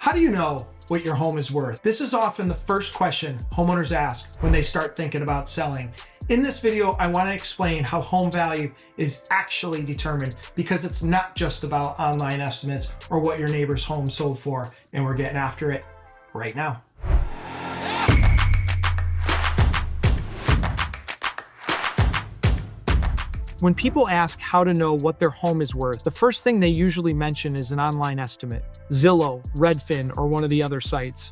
How do you know what your home is worth? This is often the first question homeowners ask when they start thinking about selling. In this video, I want to explain how home value is actually determined, because it's not just about online estimates or what your neighbor's home sold for, and we're getting after it right now. When people ask how to know what their home is worth, the first thing they usually mention is an online estimate, Zillow, Redfin, or one of the other sites.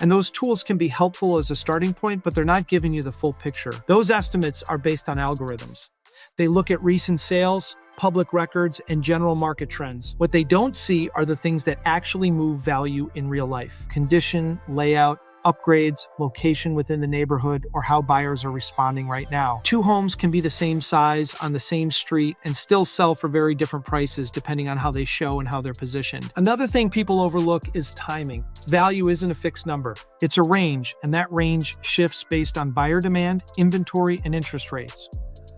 And those tools can be helpful as a starting point, but they're not giving you the full picture. Those estimates are based on algorithms. They look at recent sales, public records, and general market trends. What they don't see are the things that actually move value in real life: condition, layout, upgrades, location within the neighborhood, or how buyers are responding right now. Two homes can be the same size on the same street and still sell for very different prices depending on how they show and how they're positioned. Another thing people overlook is timing. Value isn't a fixed number. It's a range, and that range shifts based on buyer demand, inventory, and interest rates.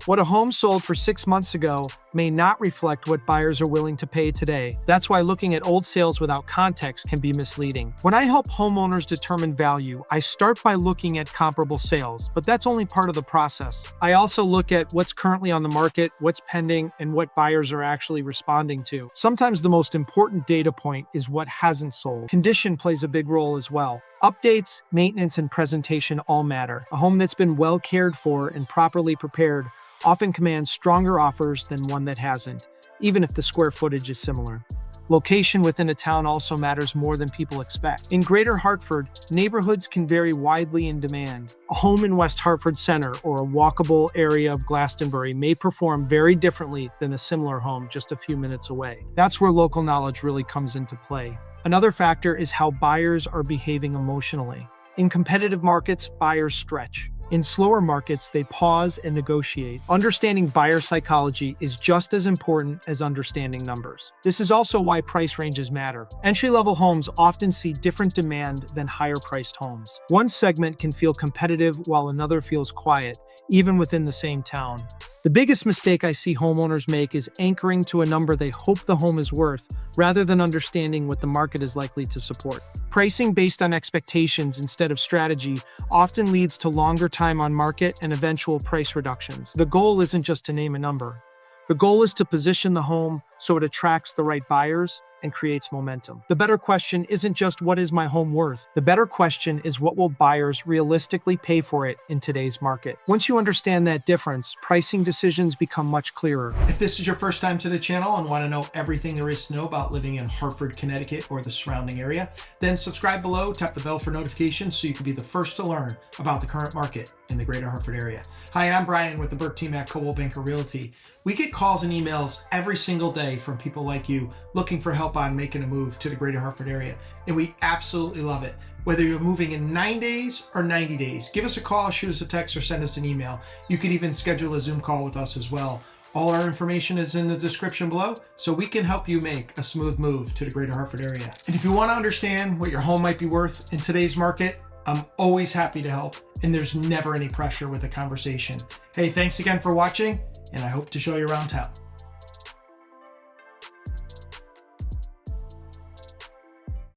What a home sold for 6 months ago may not reflect what buyers are willing to pay today. That's why looking at old sales without context can be misleading. When I help homeowners determine value, I start by looking at comparable sales, but that's only part of the process. I also look at what's currently on the market, what's pending, and what buyers are actually responding to. Sometimes the most important data point is what hasn't sold. Condition plays a big role as well. Updates, maintenance, and presentation all matter. A home that's been well cared for and properly prepared often commands stronger offers than one that hasn't, even if the square footage is similar. Location within a town also matters more than people expect. In Greater Hartford, neighborhoods can vary widely in demand. A home in West Hartford Center or a walkable area of Glastonbury may perform very differently than a similar home just a few minutes away. That's where local knowledge really comes into play. Another factor is how buyers are behaving emotionally. In competitive markets, buyers stretch. In slower markets, they pause and negotiate. Understanding buyer psychology is just as important as understanding numbers. This is also why price ranges matter. Entry-level homes often see different demand than higher-priced homes. One segment can feel competitive while another feels quiet, even within the same town. The biggest mistake I see homeowners make is anchoring to a number they hope the home is worth, rather than understanding what the market is likely to support. Pricing based on expectations instead of strategy often leads to longer time on market and eventual price reductions. The goal isn't just to name a number. The goal is to position the home so it attracts the right buyers and creates momentum. The better question isn't just what is my home worth? The better question is what will buyers realistically pay for it in today's market? Once you understand that difference, pricing decisions become much clearer. If this is your first time to the channel and want to know everything there is to know about living in Hartford, Connecticut or the surrounding area, then subscribe below, tap the bell for notifications so you can be the first to learn about the current market in the Greater Hartford area. Hi, I'm Brian with the Burke team at Coldwell Banker Realty. We get calls and emails every single day from people like you looking for help on making a move to the Greater Hartford area, and we absolutely love it. Whether you're moving in 9 days or 90 days, give us a call, shoot us a text, or send us an email. You could even schedule a Zoom call with us as well. All our information is in the description below, so we can help you make a smooth move to the Greater Hartford area. And if you want to understand what your home might be worth in today's market, I'm always happy to help, and there's never any pressure with a conversation. Hey, thanks again for watching, and I hope to show you around town.